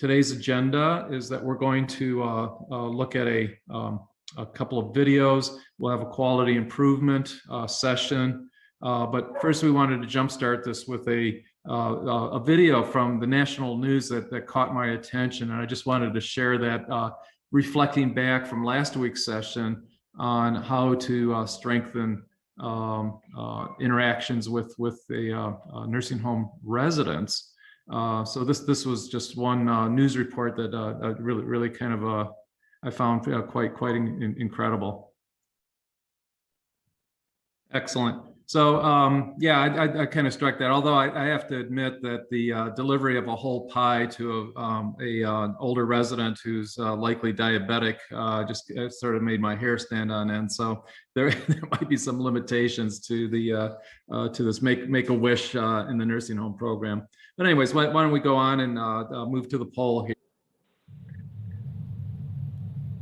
Today's agenda is that we're going to look at a couple of videos. We'll have a quality improvement session. But first, we wanted to jumpstart this with a video from the national news that caught my attention. And I just wanted to share that, reflecting back from last week's session on how to strengthen interactions with the nursing home residents. So this was just one news report that really kind of I found quite incredible. Excellent. So yeah, I kind of struck that. Although I have to admit that the delivery of a whole pie to an older resident who's likely diabetic just sort of made my hair stand on end. So there might be some limitations to the to this make a wish in the nursing home program. But anyways, why don't we go on and move to the poll here.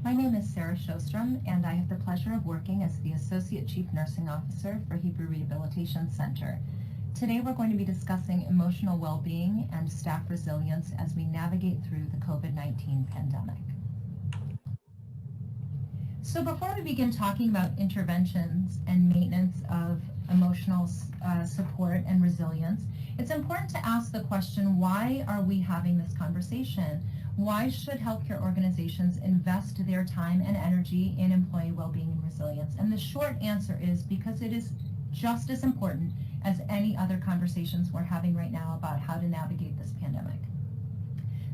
My name is Sarah Sjostrom, and I have the pleasure of working as the Associate Chief Nursing Officer for Hebrew Rehabilitation Center. Today we're going to be discussing emotional well-being and staff resilience as we navigate through the COVID-19 pandemic. So before we begin talking about interventions and maintenance of emotional support and resilience, it's important to ask the question, why are we having this conversation? Why should healthcare organizations invest their time and energy in employee well-being and resilience? And the short answer is because it is just as important as any other conversations we're having right now about how to navigate this pandemic.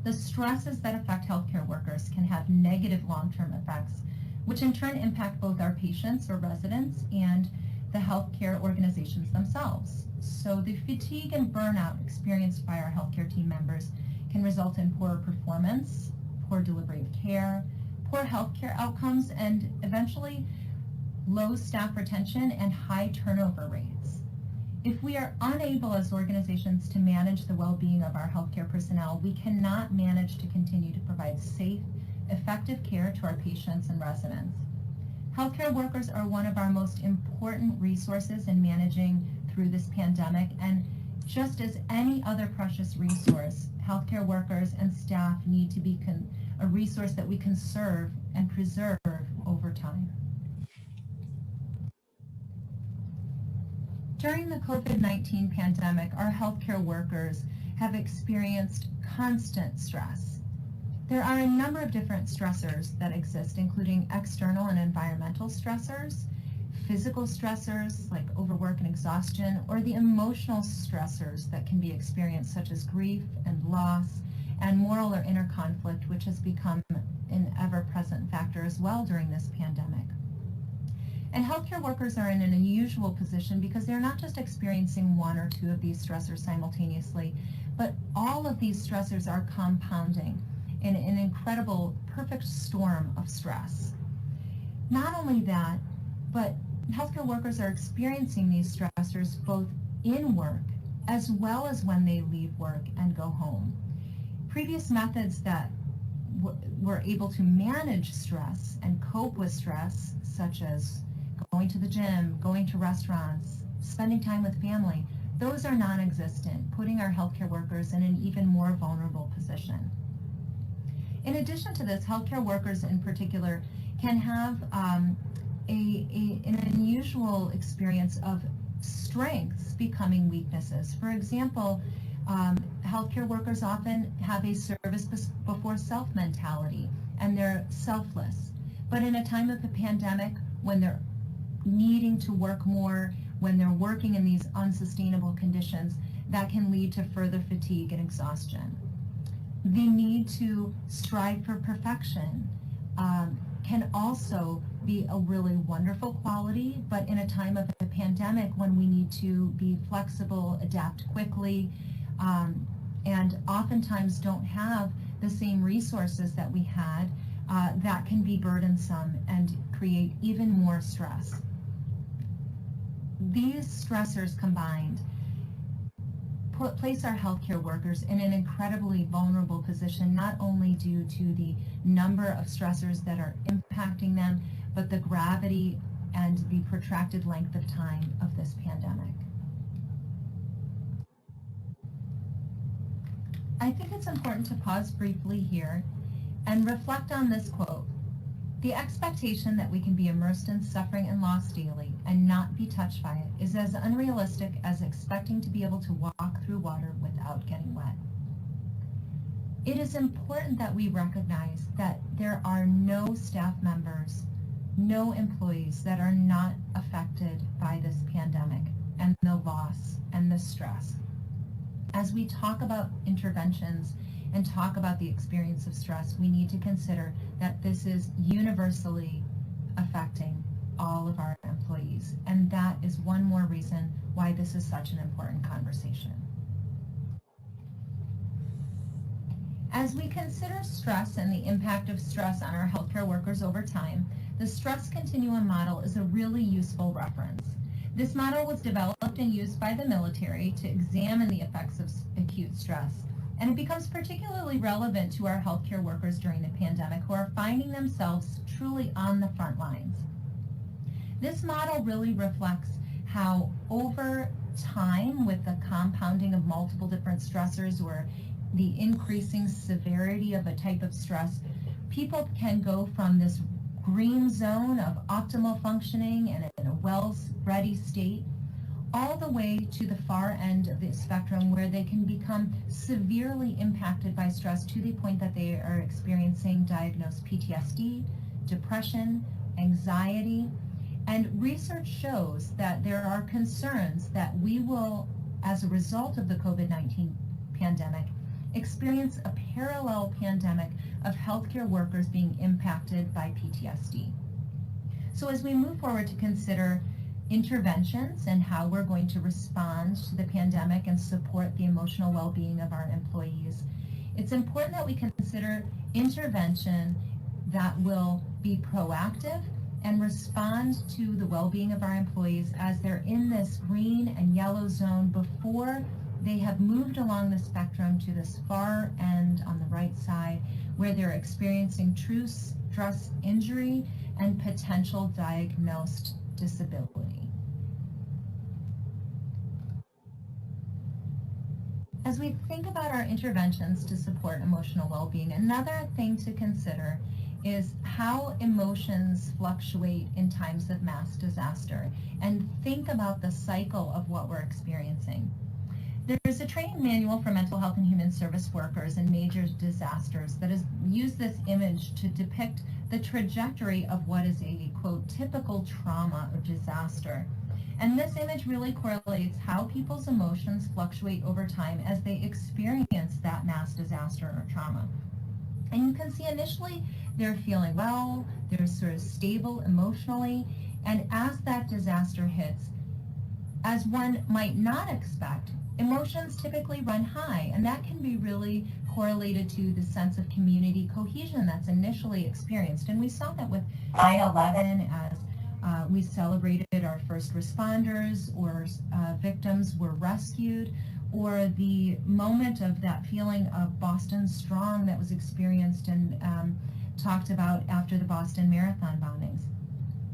The stresses that affect healthcare workers can have negative long-term effects, which in turn impact both our patients or residents and the healthcare organizations themselves. So the fatigue and burnout experienced by our healthcare team members can result in poorer performance, poor delivery of care, poor healthcare outcomes, and eventually low staff retention and high turnover rates. If we are unable as organizations to manage the well-being of our healthcare personnel, we cannot manage to continue to provide safe, effective care to our patients and residents. Healthcare workers are one of our most important resources in managing through this pandemic, and just as any other precious resource, healthcare workers and staff need to be a resource that we conserve and preserve over time. During the COVID-19 pandemic, our healthcare workers have experienced constant stress. There are a number of different stressors that exist, including external and environmental stressors, physical stressors like overwork and exhaustion, or the emotional stressors that can be experienced, such as grief and loss, and moral or inner conflict, which has become an ever-present factor as well during this pandemic. And healthcare workers are in an unusual position because they're not just experiencing one or two of these stressors simultaneously, but all of these stressors are compounding in an incredible, perfect storm of stress. Not only that, but healthcare workers are experiencing these stressors both in work as well as when they leave work and go home. Previous methods that were able to manage stress and cope with stress, such as going to the gym, going to restaurants, spending time with family, those are non-existent, putting our healthcare workers in an even more vulnerable position. In addition to this, healthcare workers in particular can have an unusual experience of strengths becoming weaknesses. For example, healthcare workers often have a service before self mentality, and they're selfless. But in a time of a pandemic, when they're needing to work more, when they're working in these unsustainable conditions, that can lead to further fatigue and exhaustion. The need to strive for perfection can also be a really wonderful quality, but in a time of a pandemic when we need to be flexible, adapt quickly, and oftentimes don't have the same resources that we had, that can be burdensome and create even more stress. These stressors combined place our healthcare workers in an incredibly vulnerable position, not only due to the number of stressors that are impacting them, but the gravity and the protracted length of time of this pandemic. I think it's important to pause briefly here and reflect on this quote. The expectation that we can be immersed in suffering and loss daily and not be touched by it is as unrealistic as expecting to be able to walk through water without getting wet. It is important that we recognize that there are no staff members, no employees that are not affected by this pandemic and the loss and the stress. As we talk about interventions and talk about the experience of stress, we need to consider that this is universally affecting all of our employees. And that is one more reason why this is such an important conversation. As we consider stress and the impact of stress on our healthcare workers over time, the stress continuum model is a really useful reference. This model was developed and used by the military to examine the effects of acute stress, and it becomes particularly relevant to our healthcare workers during the pandemic who are finding themselves truly on the front lines. This model really reflects how over time, with the compounding of multiple different stressors or the increasing severity of a type of stress, people can go from this green zone of optimal functioning and in a well-ready state, all the way to the far end of the spectrum where they can become severely impacted by stress to the point that they are experiencing diagnosed PTSD, depression, anxiety. And research shows that there are concerns that we will, as a result of the COVID-19 pandemic, experience a parallel pandemic of healthcare workers being impacted by PTSD. So as we move forward to consider interventions and how we're going to respond to the pandemic and support the emotional well-being of our employees, it's important that we consider intervention that will be proactive and respond to the well-being of our employees as they're in this green and yellow zone before they have moved along the spectrum to this far end on the right side where they're experiencing true stress injury and potential diagnosed disability. As we think about our interventions to support emotional well-being, another thing to consider is how emotions fluctuate in times of mass disaster, and think about the cycle of what we're experiencing. There's a training manual for mental health and human service workers in major disasters that has used this image to depict the trajectory of what is a, quote, typical trauma or disaster. And this image really correlates how people's emotions fluctuate over time as they experience that mass disaster or trauma. And you can see initially they're feeling well, they're sort of stable emotionally, and as that disaster hits, as one might not expect, emotions typically run high, and that can be really correlated to the sense of community cohesion that's initially experienced. And we saw that with 9/11 as we celebrated our first responders or victims were rescued, or the moment of that feeling of Boston Strong that was experienced and talked about after the Boston Marathon bombings.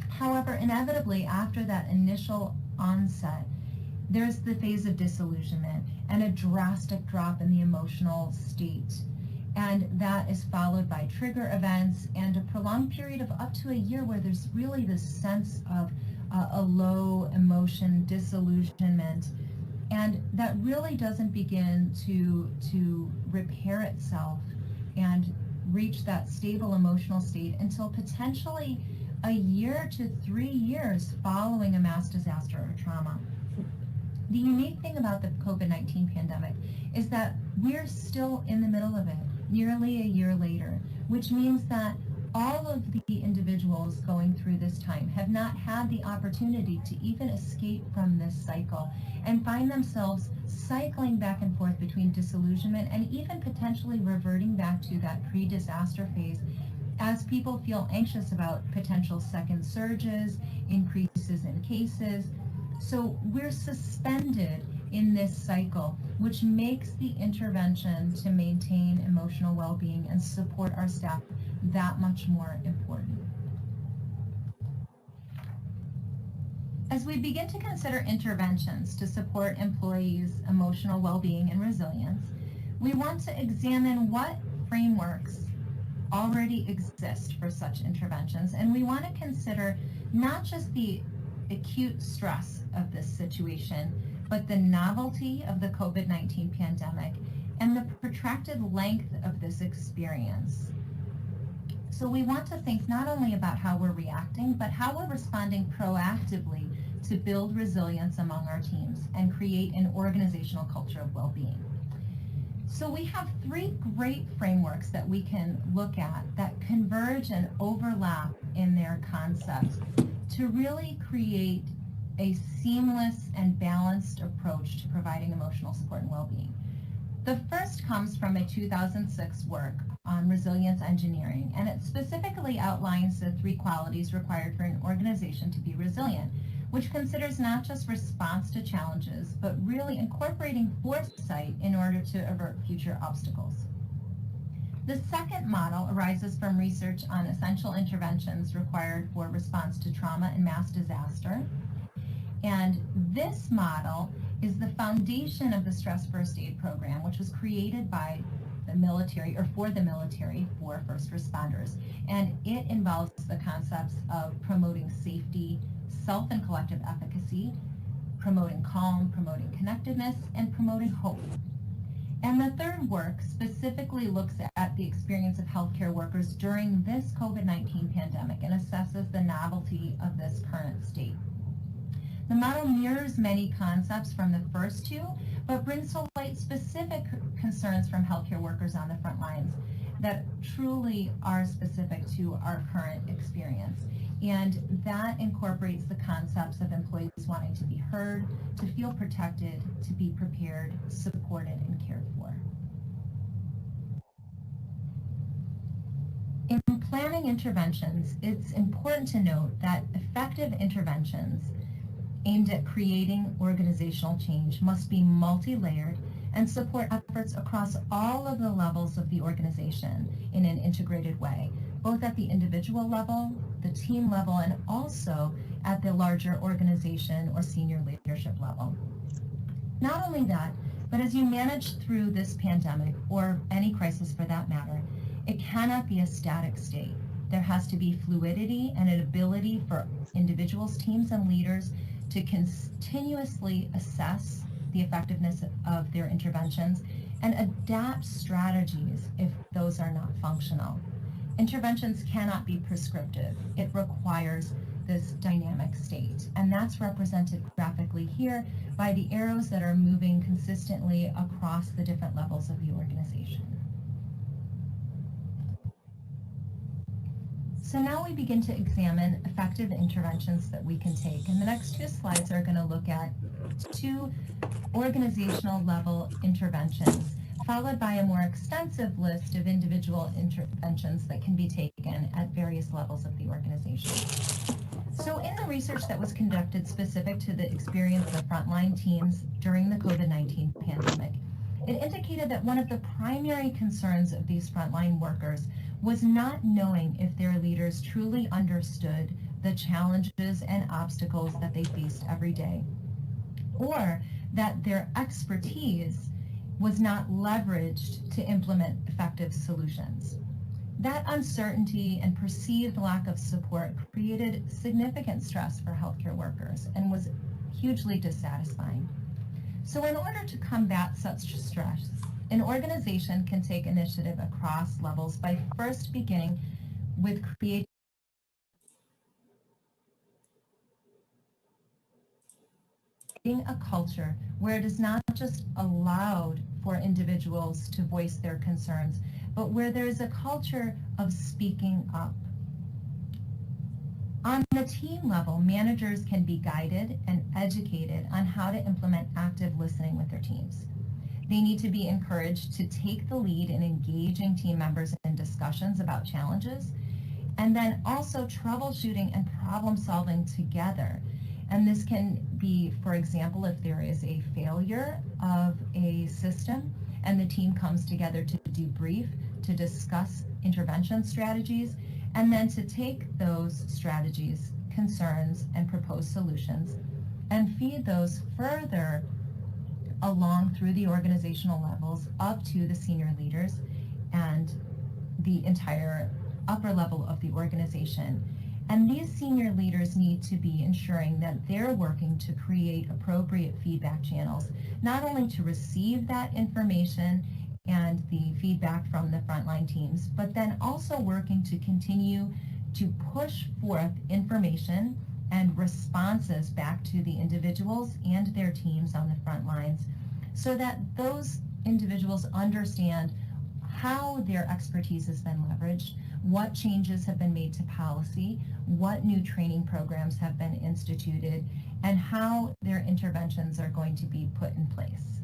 However, inevitably, after that initial onset, there's the phase of disillusionment and a drastic drop in the emotional state. And that is followed by trigger events and a prolonged period of up to a year where there's really this sense of a low emotion, disillusionment, and that really doesn't begin to repair itself and reach that stable emotional state until potentially a year to 3 years following a mass disaster or trauma. The unique thing about the COVID-19 pandemic is that we're still in the middle of it, nearly a year later, which means that all of the individuals going through this time have not had the opportunity to even escape from this cycle and find themselves cycling back and forth between disillusionment and even potentially reverting back to that pre-disaster phase as people feel anxious about potential second surges, increases in cases. So we're suspended in this cycle, which makes the intervention to maintain emotional well-being and support our staff that much more important. As we begin to consider interventions to support employees' emotional well-being and resilience, We want to examine what frameworks already exist for such interventions, and we want to consider not just the acute stress of this situation, but the novelty of the COVID-19 pandemic and the protracted length of this experience. So we want to think not only about how we're reacting, but how we're responding proactively to build resilience among our teams and create an organizational culture of well-being. So we have three great frameworks that we can look at that converge and overlap in their concepts to really create a seamless and balanced approach to providing emotional support and well-being. The first comes from a 2006 work on resilience engineering, and it specifically outlines the three qualities required for an organization to be resilient, which considers not just response to challenges, but really incorporating foresight in order to avert future obstacles. The second model arises from research on essential interventions required for response to trauma and mass disaster. And this model is the foundation of the Stress First Aid Program, which was created by the military, or for the military, for first responders. And it involves the concepts of promoting safety, self and collective efficacy, promoting calm, promoting connectedness, and promoting hope. And the third work specifically looks at the experience of healthcare workers during this COVID-19 pandemic and assesses the novelty of this current state. The model mirrors many concepts from the first two, but brings to light specific concerns from healthcare workers on the front lines that truly are specific to our current experience. And that incorporates the concepts of employees wanting to be heard, to feel protected, to be prepared, supported, and cared for. In planning interventions, it's important to note that effective interventions aimed at creating organizational change must be multi-layered and support efforts across all of the levels of the organization in an integrated way, both at the individual level, the team level, and also at the larger organization or senior leadership level. Not only that, but as you manage through this pandemic, or any crisis for that matter, it cannot be a static state. There has to be fluidity and an ability for individuals, teams, and leaders to continuously assess the effectiveness of their interventions and adapt strategies if those are not functional. Interventions cannot be prescriptive. It requires this dynamic state, and that's represented graphically here by the arrows that are moving consistently across the different levels of the organization. So now we begin to examine effective interventions that we can take. And the next two slides are going to look at two organizational level interventions, followed by a more extensive list of individual interventions that can be taken at various levels of the organization. So in the research that was conducted specific to the experience of frontline teams during the COVID-19 pandemic, it indicated that one of the primary concerns of these frontline workers was not knowing if their leaders truly understood the challenges and obstacles that they faced every day, or that their expertise was not leveraged to implement effective solutions. That uncertainty and perceived lack of support created significant stress for healthcare workers and was hugely dissatisfying. So in order to combat such stress, an organization can take initiative across levels by first beginning with creating a culture where it is not just allowed for individuals to voice their concerns, but where there is a culture of speaking up. On the team level, managers can be guided and educated on how to implement active listening with their teams. They need to be encouraged to take the lead in engaging team members in discussions about challenges, and then also troubleshooting and problem solving together. And this can be, for example, if there is a failure of a system and the team comes together to debrief, to discuss intervention strategies, and then to take those strategies, concerns, and proposed solutions and feed those further along through the organizational levels up to the senior leaders and the entire upper level of the organization. And these senior leaders need to be ensuring that they're working to create appropriate feedback channels, not only to receive that information and the feedback from the frontline teams, but then also working to continue to push forth information and responses back to the individuals and their teams on the front lines so that those individuals understand how their expertise has been leveraged, what changes have been made to policy, what new training programs have been instituted, and how their interventions are going to be put in place.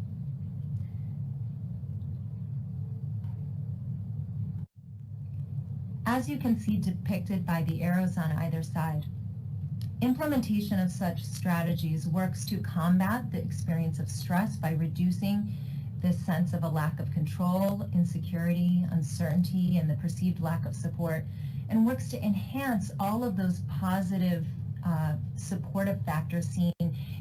As you can see depicted by the arrows on either side, implementation of such strategies works to combat the experience of stress by reducing this sense of a lack of control, insecurity, uncertainty, and the perceived lack of support, and works to enhance all of those positive supportive factors seen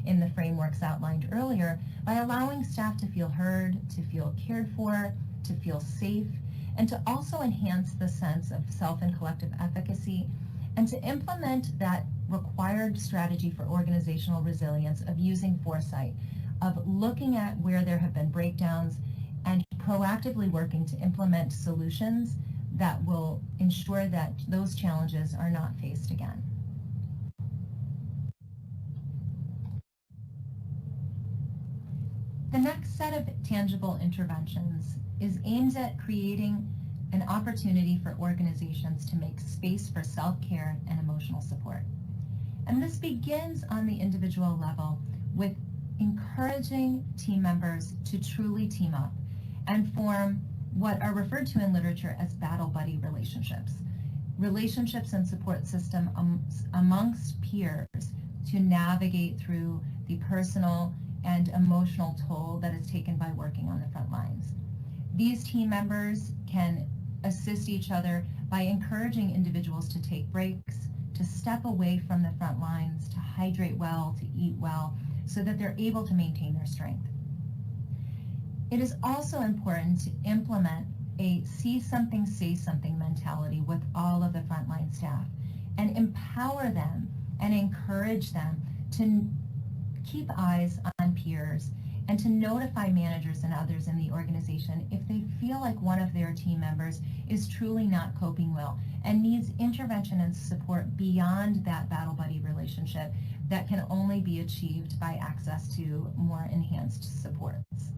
in the frameworks outlined earlier by allowing staff to feel heard, to feel cared for, to feel safe, and to also enhance the sense of self and collective efficacy, and to implement that required strategy for organizational resilience of using foresight, of looking at where there have been breakdowns and proactively working to implement solutions that will ensure that those challenges are not faced again. The next set of tangible interventions is aimed at creating an opportunity for organizations to make space for self-care and emotional support. And this begins on the individual level with encouraging team members to truly team up and form what are referred to in literature as battle buddy relationships. Relationships and support system amongst peers to navigate through the personal and emotional toll that is taken by working on the front lines. These team members can assist each other by encouraging individuals to take breaks, to step away from the front lines, to hydrate well, to eat well, so that they're able to maintain their strength. It is also important to implement a see something, say something mentality with all of the frontline staff and empower them and encourage them to keep eyes on peers and to notify managers and others in the organization if they feel like one of their team members is truly not coping well and needs intervention and support beyond that battle buddy relationship that can only be achieved by access to more enhanced supports.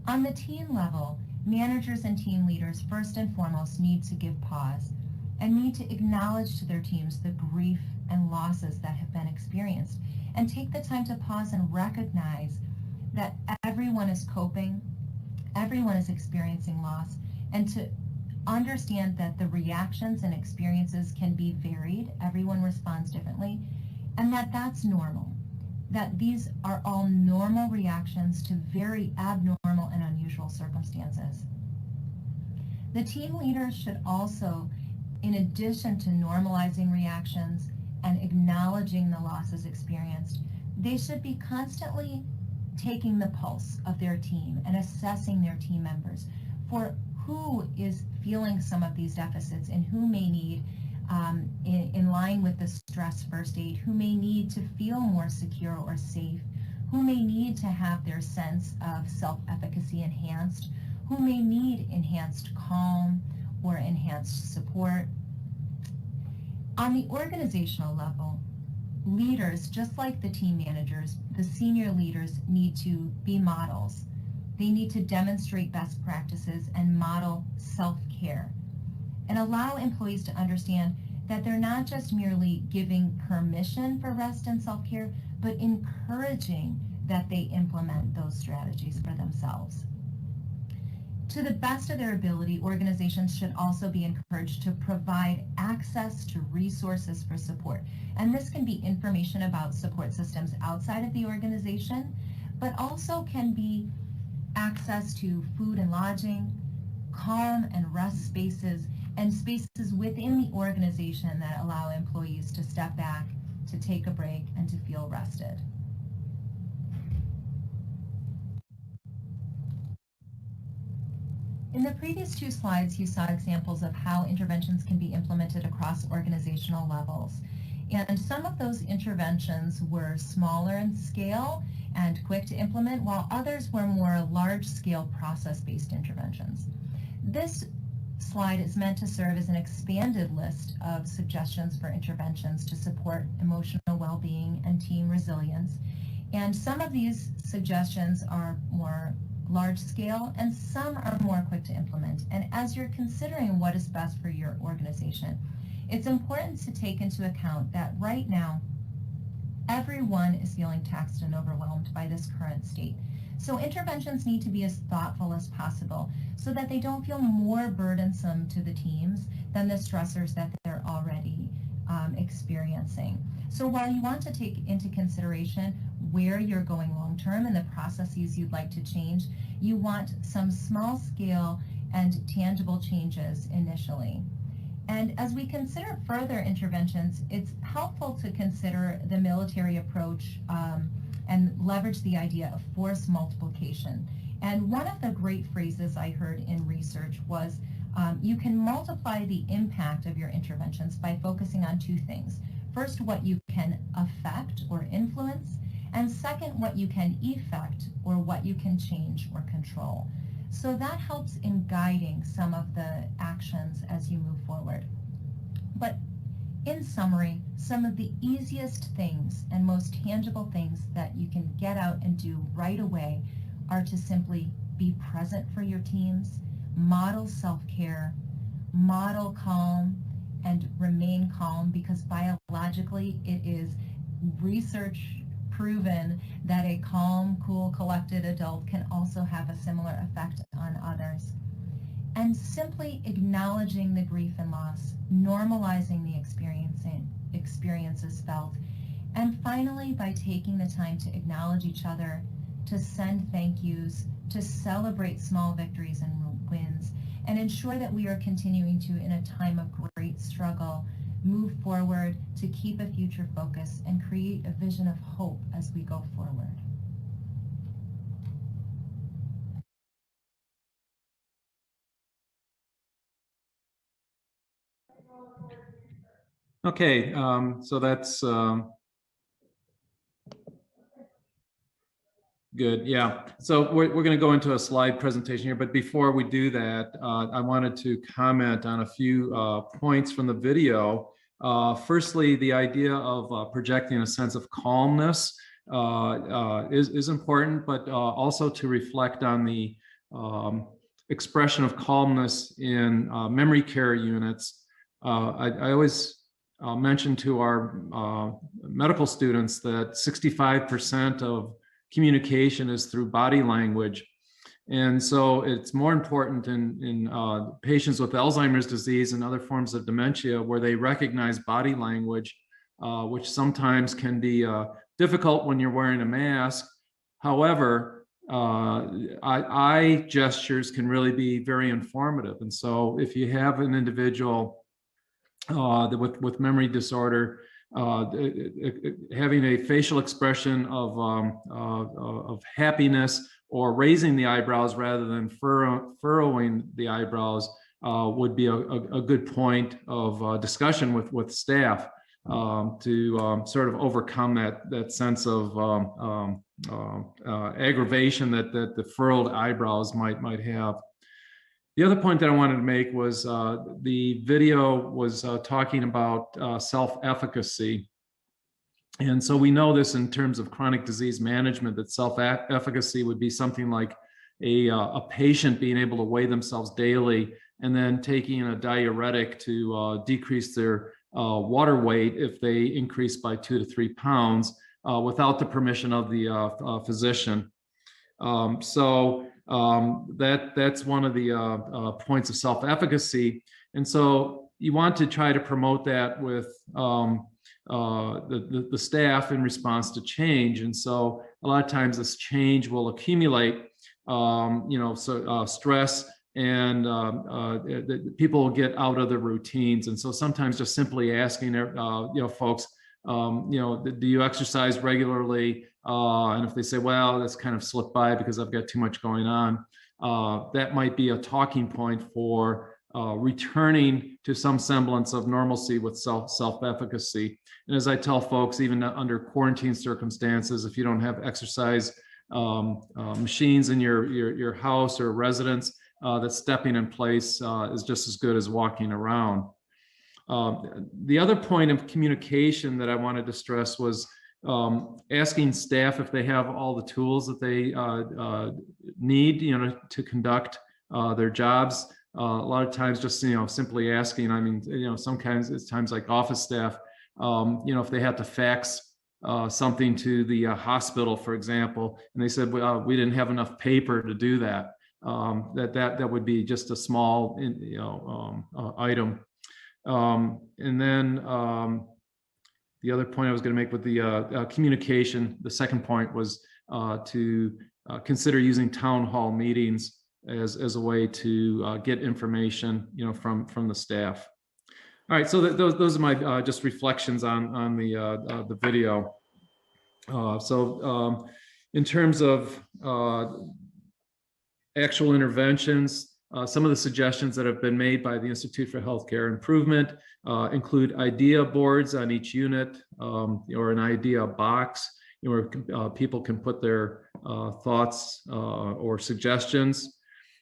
On the team level, managers and team leaders first and foremost need to give pause and need to acknowledge to their teams the grief and losses that have been experienced and take the time to pause and recognize that everyone is coping, everyone is experiencing loss, and to understand that the reactions and experiences can be varied, everyone responds differently, and that that's normal, that these are all normal reactions to very abnormal and unusual circumstances. The team leaders should also, in addition to normalizing reactions and acknowledging the losses experienced, they should be constantly taking the pulse of their team and assessing their team members for who is feeling some of these deficits and who may need, in line with the stress first aid, who may need to feel more secure or safe, who may need to have their sense of self-efficacy enhanced, who may need enhanced calm or enhanced support. On the organizational level, leaders, just like the team managers, the senior leaders need to be models. They need to demonstrate best practices and model self-care and allow employees to understand that they're not just merely giving permission for rest and self-care, but encouraging that they implement those strategies for themselves. To the best of their ability, organizations should also be encouraged to provide access to resources for support. And this can be information about support systems outside of the organization, but also can be access to food and lodging, calm and rest spaces, and spaces within the organization that allow employees to step back, to take a break, and to feel rested. In the previous two slides, you saw examples of how interventions can be implemented across organizational levels. And some of those interventions were smaller in scale and quick to implement, while others were more large-scale process-based interventions. This slide is meant to serve as an expanded list of suggestions for interventions to support emotional well-being and team resilience. And some of these suggestions are more large scale and some are more quick to implement. And as you're considering what is best for your organization, it's important to take into account that right now, everyone is feeling taxed and overwhelmed by this current state. So interventions need to be as thoughtful as possible so that they don't feel more burdensome to the teams than the stressors that they're already experiencing. So while you want to take into consideration where you're going long-term and the processes you'd like to change, you want some small-scale and tangible changes initially. And as we consider further interventions, it's helpful to consider the military approach and leverage the idea of force multiplication. And one of the great phrases I heard in research was, you can multiply the impact of your interventions by focusing on two things. First, what you can affect or influence, and second, what you can effect or what you can change or control. So that helps in guiding some of the actions as you move forward. But in summary, some of the easiest things and most tangible things that you can get out and do right away are to simply be present for your teams, model self-care, model calm, and remain calm, because biologically it is research proven that a calm, cool, collected adult can also have a similar effect on others. And simply acknowledging the grief and loss, normalizing the experiences felt, and finally by taking the time to acknowledge each other, to send thank yous, to celebrate small victories and wins, and ensure that we are continuing to, in a time of great struggle, move forward to keep a future focus and create a vision of hope as we go forward. Okay, so that's good. Yeah. So we're going to go into a slide presentation here, but before we do that, I wanted to comment on a few points from the video. Firstly, the idea of projecting a sense of calmness is important, but also to reflect on the expression of calmness in memory care units. I always mention to our medical students that 65% of communication is through body language. And so it's more important in patients with Alzheimer's disease and other forms of dementia where they recognize body language, which sometimes can be difficult when you're wearing a mask. However, eye gestures can really be very informative. And so if you have an individual with memory disorder, having a facial expression of happiness or raising the eyebrows rather than furrowing the eyebrows would be a good point of discussion with staff to sort of overcome that sense of aggravation that the furrowed eyebrows might have. The other point that I wanted to make was the video was talking about self-efficacy. And so we know this in terms of chronic disease management, that self-efficacy would be something like a patient being able to weigh themselves daily and then taking a diuretic to decrease their water weight if they increase by 2 to 3 pounds without the permission of the physician. That's one of the points of self-efficacy. And so you want to try to promote that with the staff in response to change. And so a lot of times this change will accumulate, stress, and people will get out of their routines. And so sometimes just simply asking folks, do you exercise regularly? And if they say, well, that's kind of slipped by because I've got too much going on, that might be a talking point for returning to some semblance of normalcy with self-efficacy. And as I tell folks, even under quarantine circumstances, if you don't have exercise machines in your house or residence, that stepping in place is just as good as walking around. The other point of communication that I wanted to stress was asking staff if they have all the tools that they need, to conduct their jobs. A lot of times, just simply asking. I mean, sometimes it's times like office staff. If they had to fax something to the hospital, for example, and they said we didn't have enough paper to do that. That would be just a small, item. And then the other point I was going to make with the communication, the second point was to consider using town hall meetings as a way to get information, from the staff. All right, so those are my just reflections on the video. In terms of actual interventions, some of the suggestions that have been made by the Institute for Healthcare Improvement include idea boards on each unit, or an idea box, where people can put their thoughts or suggestions.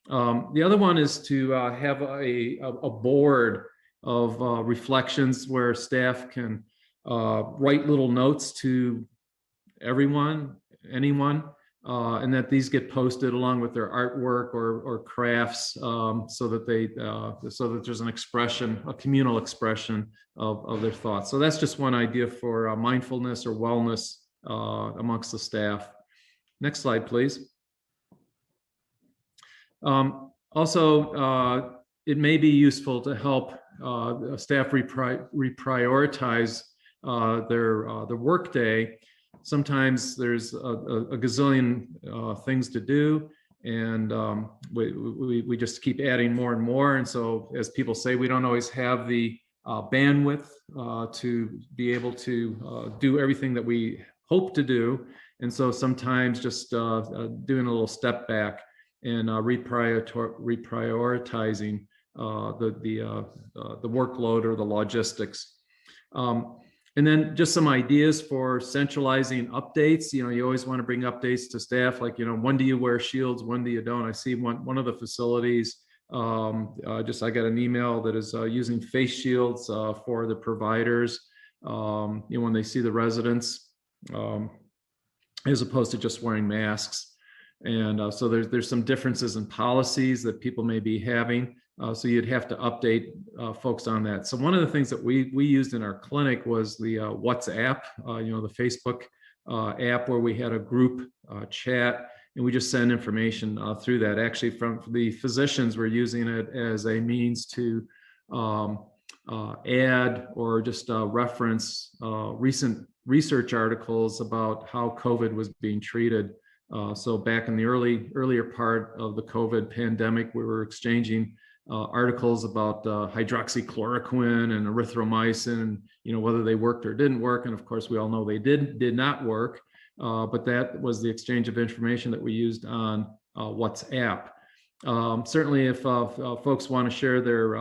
The other one is to have a board of reflections where staff can write little notes to anyone, and that these get posted along with their artwork or crafts, so that there's an expression, a communal expression of their thoughts. So that's just one idea for mindfulness or wellness amongst the staff. Next slide, please. Also, it may be useful to help staff reprioritize their workday. Sometimes there's a gazillion things to do, and we just keep adding more and more. And so, as people say, we don't always have the bandwidth to be able to do everything that we hope to do. And so sometimes just doing a little step back and reprioritizing the workload or the logistics. And then just some ideas for centralizing updates. You always want to bring updates to staff, like, when do you wear shields, when do you don't? I see one of the facilities, I got an email that is using face shields for the providers, when they see the residents, as opposed to just wearing masks. And so there's some differences in policies that people may be having. So you'd have to update folks on that. So one of the things that we used in our clinic was the WhatsApp, the Facebook app, where we had a group chat, and we just send information through that. Actually, from the physicians, were using it as a means to add or just reference recent research articles about how COVID was being treated. So back in the earlier part of the COVID pandemic, we were exchanging articles about hydroxychloroquine and erythromycin, whether they worked or didn't work. And of course, we all know they did not work. But that was the exchange of information that we used on WhatsApp. Certainly, if folks want to share their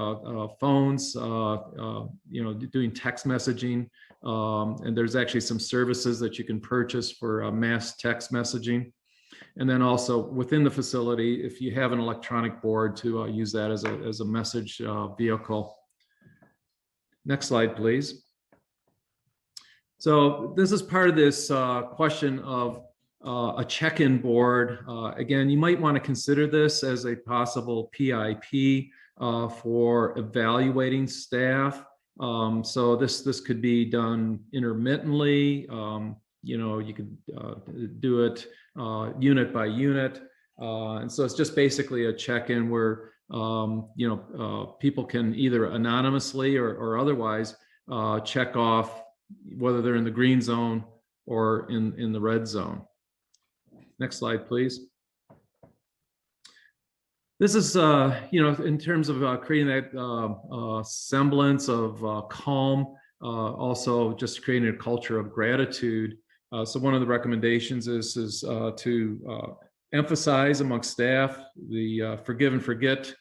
phones, doing text messaging, and there's actually some services that you can purchase for mass text messaging. And then also within the facility, if you have an electronic board, to use that as a message vehicle. Next slide, please. So this is part of this question of a check-in board. Again, you might want to consider this as a possible PIP for evaluating staff. So this could be done intermittently. You could do it unit by unit. And so it's just basically a check-in where, people can either anonymously or otherwise check off whether they're in the green zone or in the red zone. Next slide, please. This is, in terms of creating that semblance of calm, also just creating a culture of gratitude. So one of the recommendations is to emphasize amongst staff the forgive and forget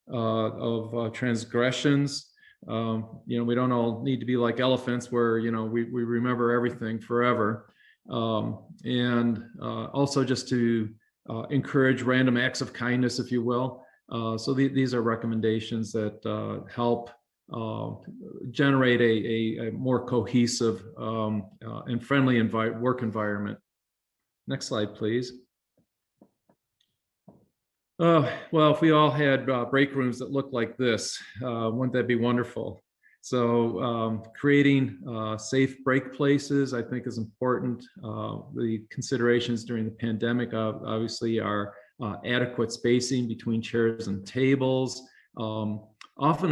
of transgressions. We don't all need to be like elephants where, we remember everything forever. And also just to encourage random acts of kindness, if you will. So these are recommendations that help generate a more cohesive and friendly work environment. Next slide, please. Well, if we all had break rooms that look like this, wouldn't that be wonderful? So creating safe break places, I think, is important. The considerations during the pandemic obviously are adequate spacing between chairs and tables. Often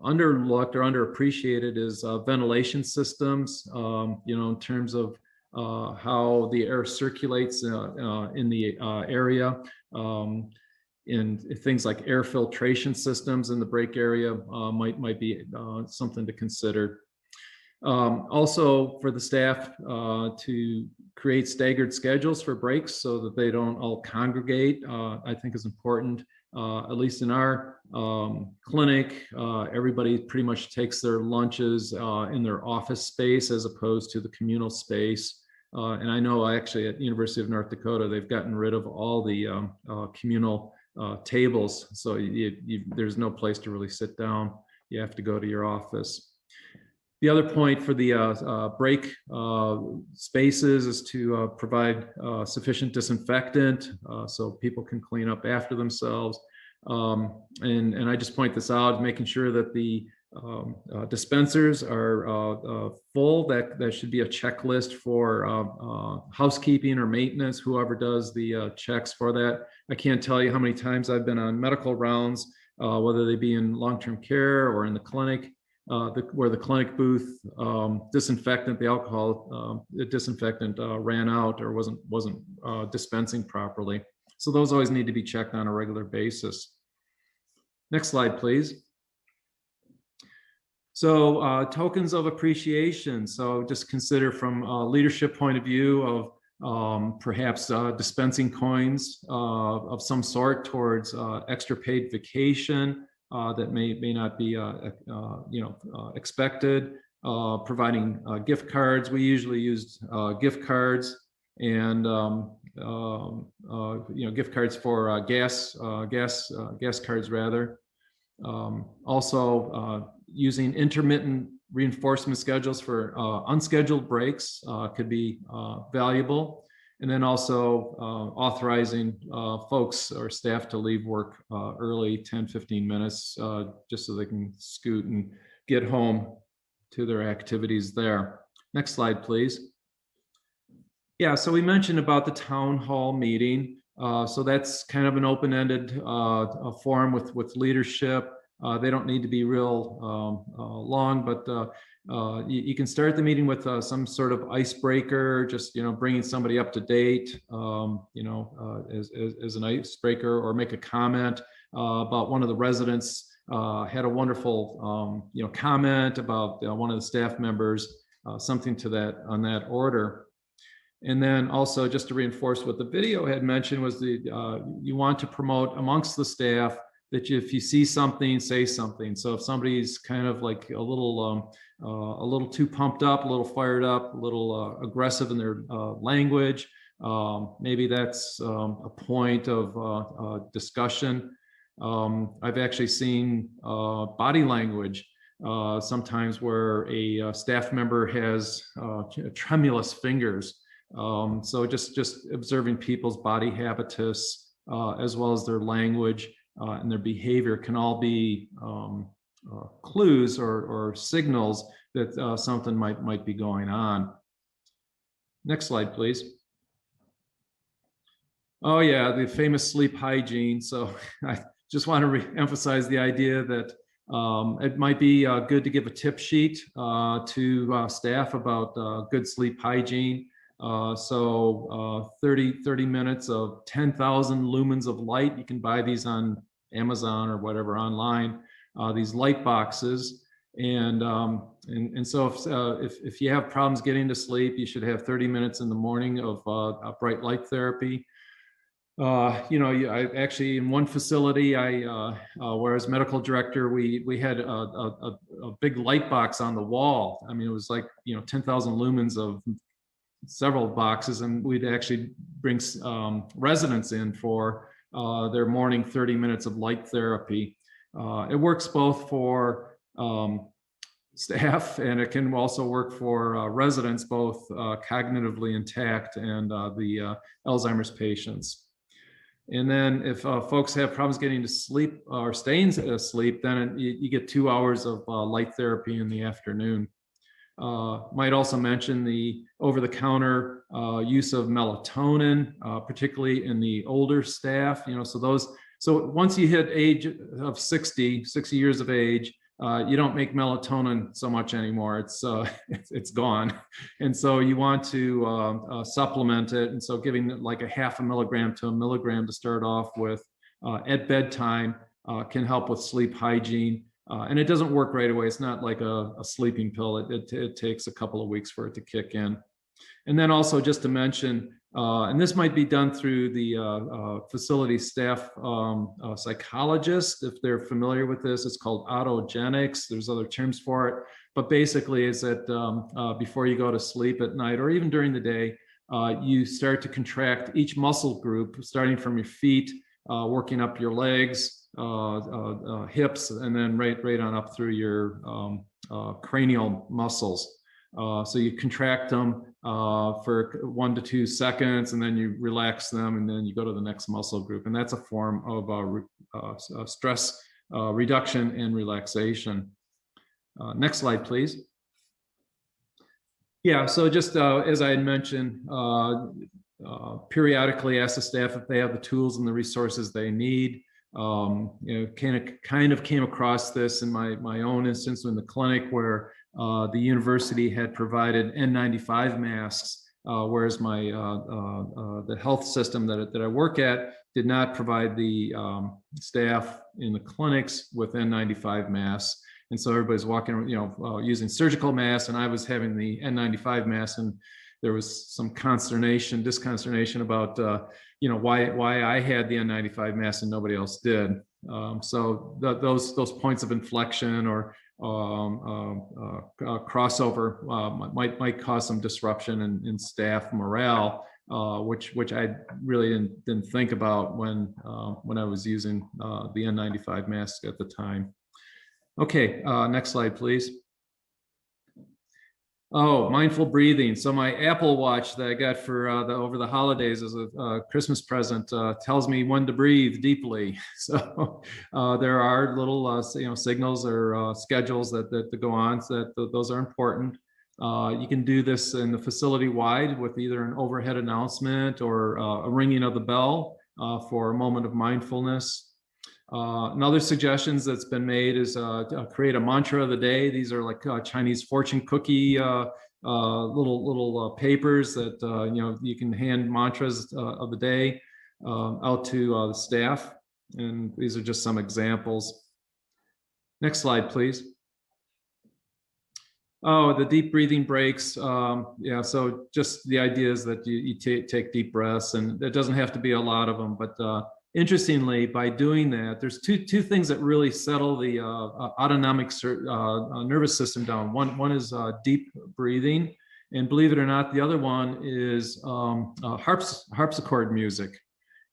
underlooked or underappreciated is ventilation systems, in terms of how the air circulates in the area. And things like air filtration systems in the break area might be something to consider. Also for the staff to create staggered schedules for breaks so that they don't all congregate, I think is important. At least in our clinic, everybody pretty much takes their lunches in their office space as opposed to the communal space. And I know actually at University of North Dakota, they've gotten rid of all the communal tables. So there's no place to really sit down. You have to go to your office. The other point for the break spaces is to provide sufficient disinfectant so people can clean up after themselves. And I just point this out, making sure that the dispensers are full. That should be a checklist for housekeeping or maintenance, whoever does the checks for that. I can't tell you how many times I've been on medical rounds, whether they be in long-term care or in the clinic, where the clinic booth disinfectant, the alcohol disinfectant ran out or wasn't dispensing properly. So those always need to be checked on a regular basis. Next slide, please. So tokens of appreciation. So just consider from a leadership point of view of perhaps dispensing coins of some sort towards extra paid vacation that may not be expected. Providing gift cards. We usually use gift cards and gift cards for gas cards rather. Also using intermittent reinforcement schedules for unscheduled breaks could be valuable. And then also authorizing folks or staff to leave work early, 10, 15 minutes, just so they can scoot and get home to their activities there. Next slide, please. Yeah, so we mentioned about the town hall meeting. So that's kind of an open-ended forum with leadership. They don't need to be real long, but you can start the meeting with some sort of icebreaker, just bringing somebody up to date, as an icebreaker, or make a comment about one of the residents had a wonderful comment about one of the staff members, something to that on that order. And then also just to reinforce what the video had mentioned was you want to promote amongst the staff that if you see something, say something. So if somebody's kind of like a little too pumped up, a little fired up, a little aggressive in their language, maybe that's a point of discussion. I've actually seen body language sometimes where a staff member has tremulous fingers. So just observing people's body habitus as well as their language and their behavior can all be clues or signals that something might be going on. Next slide, please. Oh yeah, the famous sleep hygiene. So I just want to re-emphasize the idea that it might be good to give a tip sheet to staff about good sleep hygiene. So 30 minutes of 10,000 lumens of light. You can buy these on Amazon or whatever online, these light boxes. And so if you have problems getting to sleep, you should have 30 minutes in the morning of bright light therapy. I actually in one facility, where I was medical director, we had a big light box on the wall. I mean, it was like 10,000 lumens of several boxes, and we'd actually bring residents in for their morning 30 minutes of light therapy. It works both for staff, and it can also work for residents, both cognitively intact and the Alzheimer's patients. And then if folks have problems getting to sleep or staying asleep, then you get 2 hours of light therapy in the afternoon. Might also mention the over-the-counter use of melatonin, particularly in the older staff. So once you hit age of 60 years of age, you don't make melatonin so much anymore. It's gone, and so you want to supplement it. And so giving it like a 0.5 milligram to 1 milligram to start off with at bedtime can help with sleep hygiene. And it doesn't work right away. It's not like a sleeping pill. It takes a couple of weeks for it to kick in. And then also just to mention, and this might be done through the facility staff psychologist, if they're familiar with this. It's called autogenics. There's other terms for it. But basically is that before you go to sleep at night or even during the day, you start to contract each muscle group, starting from your feet, working up your legs, hips, and then right on up through your cranial muscles. So you contract them for 1 to 2 seconds, and then you relax them, and then you go to the next muscle group. And that's a form of stress reduction and relaxation. Next slide, please. Yeah, so just as I had mentioned, periodically ask the staff if they have the tools and the resources they need. Kind of came across this in my own instance in the clinic, where the university had provided N95 masks, whereas the health system that I work at did not provide the staff in the clinics with N95 masks. And so everybody's walking, using surgical masks, and I was having the N95 mask, and there was some disconsternation about why I had the N95 mask and nobody else did. So those points of inflection or crossover might cause some disruption in staff morale, which I really didn't think about when I was using the N95 mask at the time. Okay, next slide, please. Oh, mindful breathing. So my Apple Watch that I got for over the holidays as a Christmas present tells me when to breathe deeply. So there are little signals or schedules that go on, so that those are important. You can do this in the facility wide with either an overhead announcement or a ringing of the bell for a moment of mindfulness. Another suggestions that's been made is create a mantra of the day. These are like Chinese fortune cookie little papers that you can hand mantras of the day out to the staff. And these are just some examples. Next slide, please. Oh, the deep breathing breaks. Yeah, so just the idea is that you take deep breaths, and it doesn't have to be a lot of them, but interestingly, by doing that, there's two things that really settle the autonomic nervous system down. One is deep breathing, and believe it or not, the other one is harpsichord music.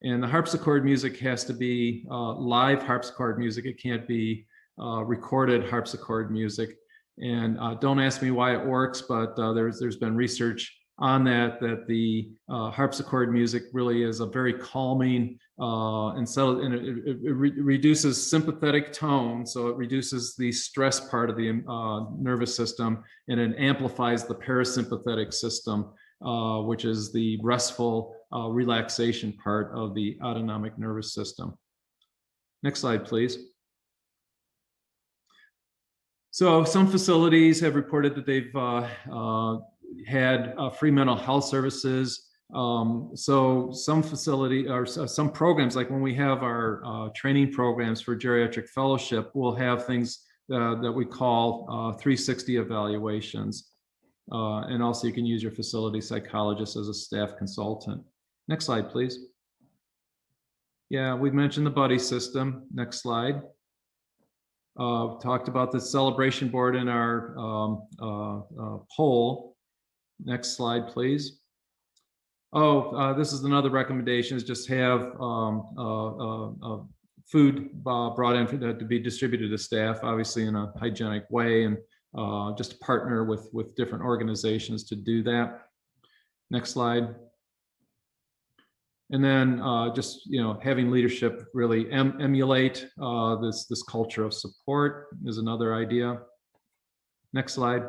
And the harpsichord music has to be live harpsichord music. It can't be recorded harpsichord music. And don't ask me why it works, but there's been research on that the harpsichord music really is a very calming and it reduces sympathetic tone, so it reduces the stress part of the nervous system, and it amplifies the parasympathetic system, which is the restful relaxation part of the autonomic nervous system. Next slide, please. So some facilities have reported that they've had free mental health services. So some facility or some programs, like when we have our training programs for geriatric fellowship, we'll have things that we call 360 evaluations. And also you can use your facility psychologist as a staff consultant. Next slide, please. Yeah, we mentioned the buddy system. Next slide. Talked about the celebration board in our poll. Next slide, please. Oh, this is another recommendation, is just have food brought in to be distributed to staff, obviously in a hygienic way, and just partner with different organizations to do that. Next slide. And then just having leadership really emulate this culture of support is another idea. Next slide.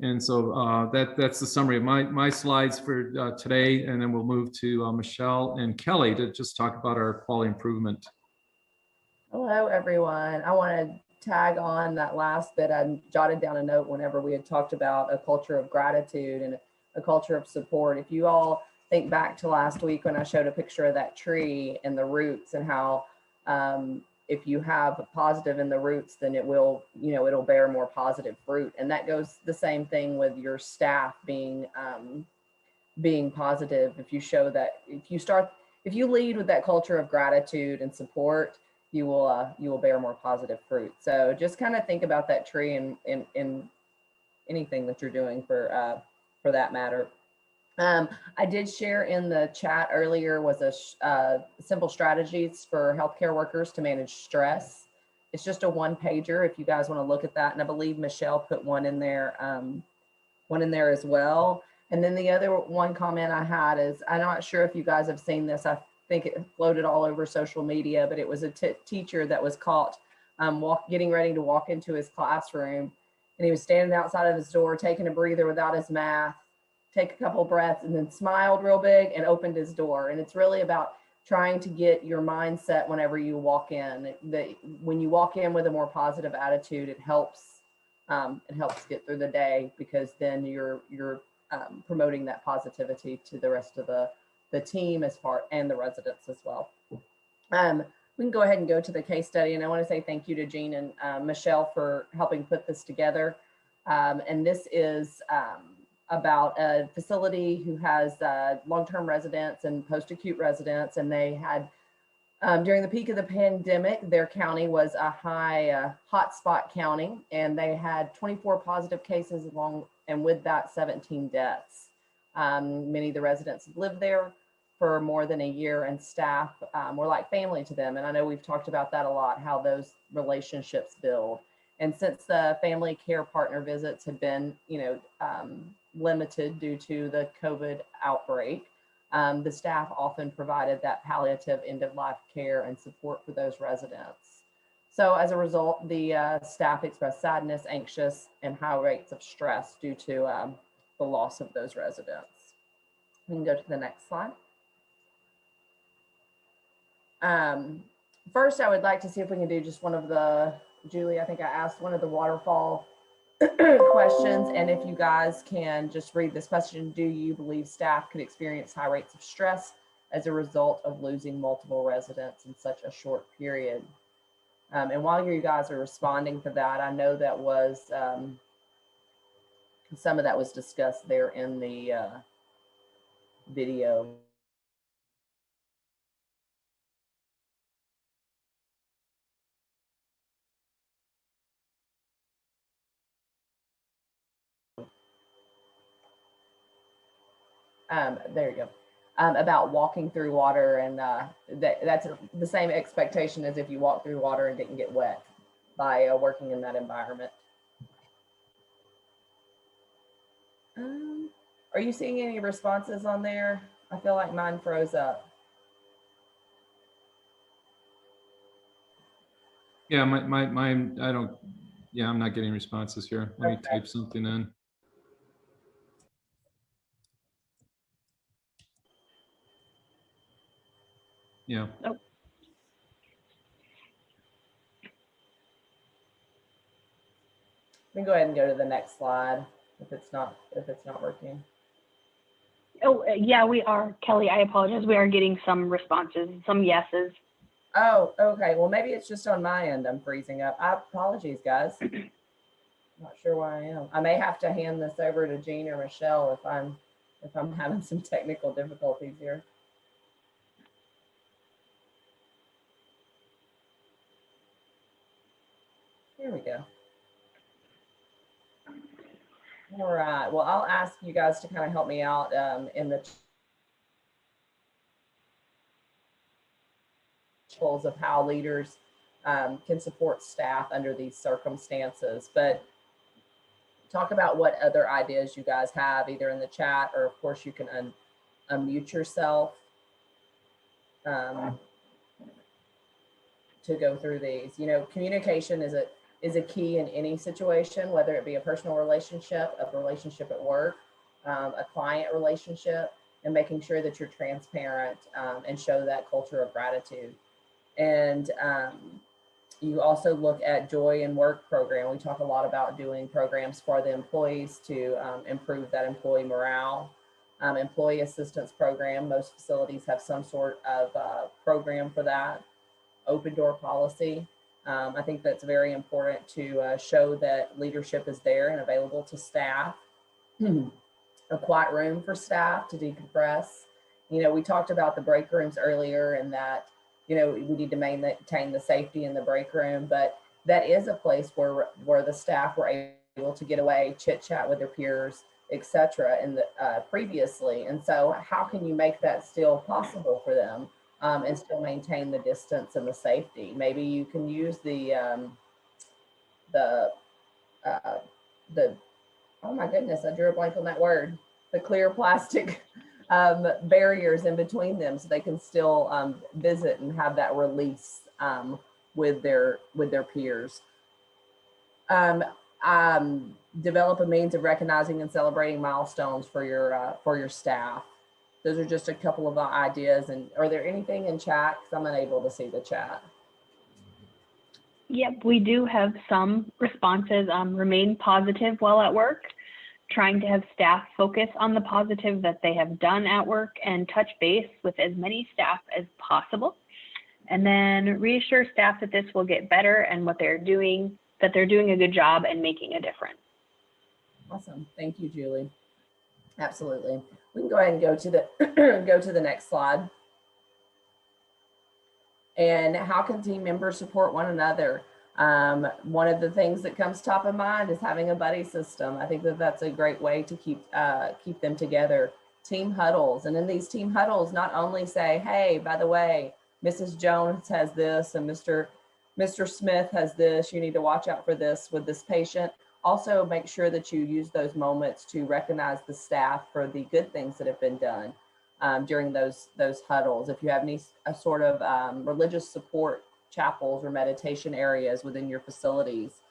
And so that's the summary of my slides for today, and then we'll move to Michelle and Kelly to just talk about our quality improvement. Hello, everyone. I want to tag on that last bit. I jotted down a note whenever we had talked about a culture of gratitude and a culture of support. If you all think back to last week when I showed a picture of that tree and the roots, and how if you have positive in the roots, then it will, it'll bear more positive fruit. And that goes the same thing with your staff being positive. If you show that, if you lead with that culture of gratitude and support, you will bear more positive fruit. So just kind of think about that tree in anything that you're doing for that matter. I did share in the chat earlier was a simple strategies for healthcare workers to manage stress. It's just a one-pager if you guys want to look at that. And I believe Michelle put one in there as well. And then the other one comment I had is, I'm not sure if you guys have seen this. I think it floated all over social media, but it was a teacher that was caught getting ready to walk into his classroom, and he was standing outside of his door, taking a breather without his mask, take a couple breaths, and then smiled real big and opened his door. And it's really about trying to get your mindset whenever you walk in. When you walk in with a more positive attitude, it helps get through the day, because then you're promoting that positivity to the rest of the team and the residents as well. We can go ahead and go to the case study, and I want to say thank you to Jean and Michelle for helping put this together. And this is about a facility who has long-term residents and post-acute residents, and they had during the peak of the pandemic, their county was a high hotspot county, and they had 24 positive cases and with that 17 deaths. Many of the residents lived there for more than a year, and staff were like family to them. And I know we've talked about that a lot, how those relationships build. And since the family care partner visits had been, limited due to the COVID outbreak, the staff often provided that palliative end-of-life care and support for those residents. So as a result, the staff expressed sadness, anxious, and high rates of stress due to the loss of those residents. We can go to the next slide. First, I would like to see if we can do just one of the, Julie, I think I asked one of the waterfall questions, and if you guys can just read this question: do you believe staff could experience high rates of stress as a result of losing multiple residents in such a short period? And while you guys are responding to that, I know that was some of that was discussed there in the video. There you go. About walking through water, and that's the same expectation as if you walk through water and didn't get wet by working in that environment. Are you seeing any responses on there? I feel like mine froze up. Yeah, mine, I'm not getting responses here. Let me type something in. Yeah. Nope. We can go ahead and go to the next slide if it's not working. Oh, yeah, we are. Kelly, I apologize. We are getting some responses, some yeses. Oh, okay. Well, maybe it's just on my end. I'm freezing up. Apologies, guys. Not sure why I am. I may have to hand this over to Jean or Michelle if I'm having some technical difficulties here. There we go. All right. Well, I'll ask you guys to kind of help me out in the tools of how leaders can support staff under these circumstances. But talk about what other ideas you guys have, either in the chat or, of course, you can unmute yourself to go through these. You know, communication is a key in any situation, whether it be a personal relationship, a relationship at work, a client relationship, and making sure that you're transparent and show that culture of gratitude. And you also look at Joy in Work program. We talk a lot about doing programs for the employees to improve that employee morale. Employee assistance program, most facilities have some sort of program for that. Open door policy. I think that's very important to show that leadership is there and available to staff. A quiet room for staff to decompress. You know, we talked about the break rooms earlier and that, you know, we need to maintain the safety in the break room, but that is a place where the staff were able to get away, chit chat with their peers, etc. in the previously. And so how can you make that still possible for them and still maintain the distance and the safety? Maybe you can use the oh my goodness, I drew a blank on that word, the clear plastic barriers in between them so they can still visit and have that release with their peers. Develop a means of recognizing and celebrating milestones for your staff. Those are just a couple of ideas. And are there anything in chat? Because I'm unable to see the chat. Yep, we do have some responses. Remain positive while at work, trying to have staff focus on the positive that they have done at work and touch base with as many staff as possible. And then reassure staff that this will get better and what they're doing, that they're doing a good job and making a difference. Awesome. Thank you, Julie. Absolutely. We can go ahead and go to the go to the next slide. And how can team members support one another? One of the things that comes top of mind is having a buddy system. I think that that's a great way to keep them together. Team huddles, and in these team huddles, not only say, "Hey, by the way, Mrs. Jones has this, and Mr. Smith has this. You need to watch out for this with this patient." Also, make sure that you use those moments to recognize the staff for the good things that have been done during those huddles. If you have any sort of religious support chapels or meditation areas within your facilities,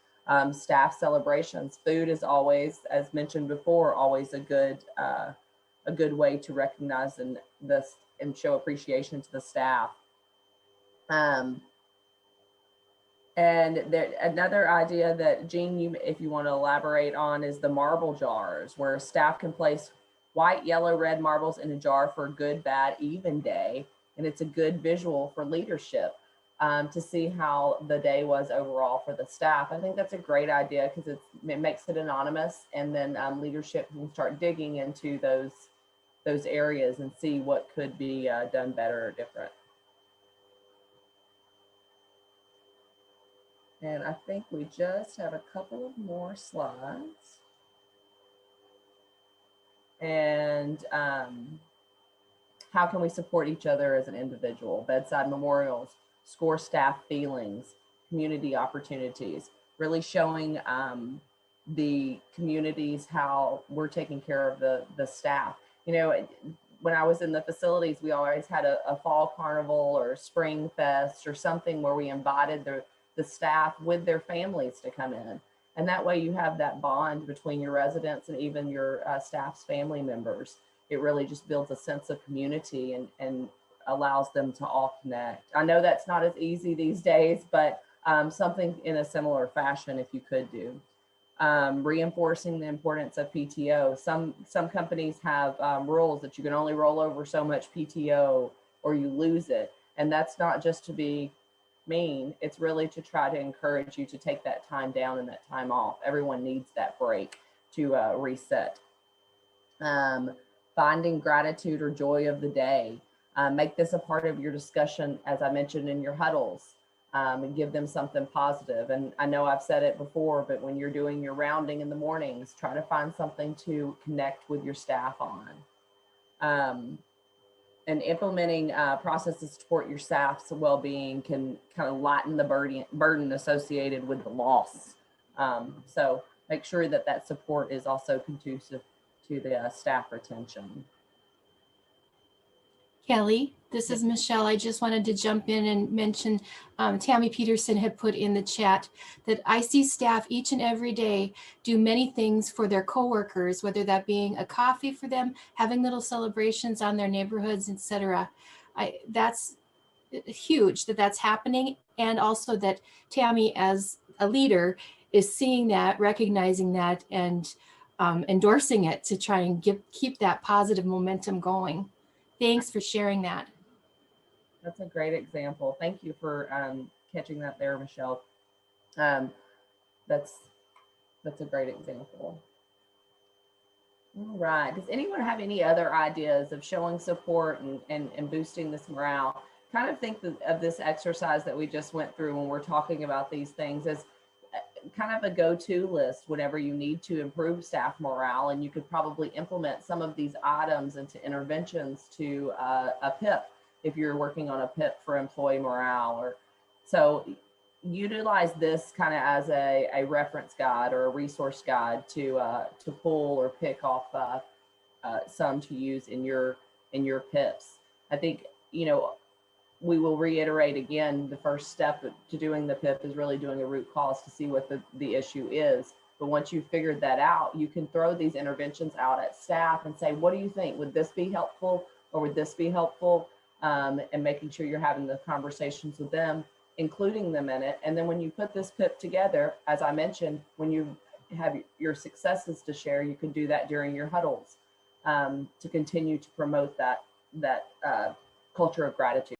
staff celebrations, food is always, as mentioned before, always a good way to recognize and show appreciation to the staff. And another idea that Jean, if you want to elaborate on, is the marble jars, where staff can place white, yellow, red marbles in a jar for a good, bad, even day. And it's a good visual for leadership to see how the day was overall for the staff. I think that's a great idea because it makes it anonymous, and then leadership can start digging into those areas and see what could be done better or different. And I think we just have a couple of more slides. And how can we support each other as an individual? Bedside memorials, score staff feelings, community opportunities, really showing the communities how we're taking care of the staff. You know, when I was in the facilities, we always had a fall carnival or spring fest or something where we invited the staff with their families to come in. And that way you have that bond between your residents and even your staff's family members. It really just builds a sense of community and allows them to all connect. I know that's not as easy these days, but something in a similar fashion if you could do. Reinforcing the importance of PTO. Some companies have rules that you can only roll over so much PTO or you lose it. And that's not just to be mean, it's really to try to encourage you to take that time down and that time off. Everyone needs that break to reset. Finding gratitude or joy of the day. Make this a part of your discussion, as I mentioned in your huddles. and give them something positive. And I know I've said it before, but when you're doing your rounding in the mornings, try to find something to connect with your staff on. And implementing processes to support your staff's well-being can kind of lighten the burden associated with the loss. So make sure that that support is also conducive to the staff retention. Kelly, this is Michelle. I just wanted to jump in and mention Tammy Peterson had put in the chat that I see staff each and every day do many things for their coworkers, whether that being a coffee for them, having little celebrations on their neighborhoods, etc. That's huge that that's happening, and also that Tammy, as a leader, is seeing that, recognizing that, and endorsing it to try and keep that positive momentum going. Thanks for sharing that. That's a great example. Thank you for catching that there, Michelle. That's a great example. All right. Does anyone have any other ideas of showing support and boosting this morale? Kind of think of this exercise that we just went through when we're talking about these things as kind of a go-to list whenever you need to improve staff morale, and you could probably implement some of these items into interventions to a PIP if you're working on a PIP for employee morale. Or so utilize this kind of as a reference guide or a resource guide to pull or pick off some to use in your PIPs. I think, you know, we will reiterate again, the first step to doing the PIP is really doing a root cause to see what the issue is. But once you've figured that out, you can throw these interventions out at staff and say, what do you think? Would this be helpful or would this be helpful? And making sure you're having the conversations with them, including them in it. And then when you put this PIP together, as I mentioned, when you have your successes to share, you can do that during your huddles to continue to promote that culture of gratitude.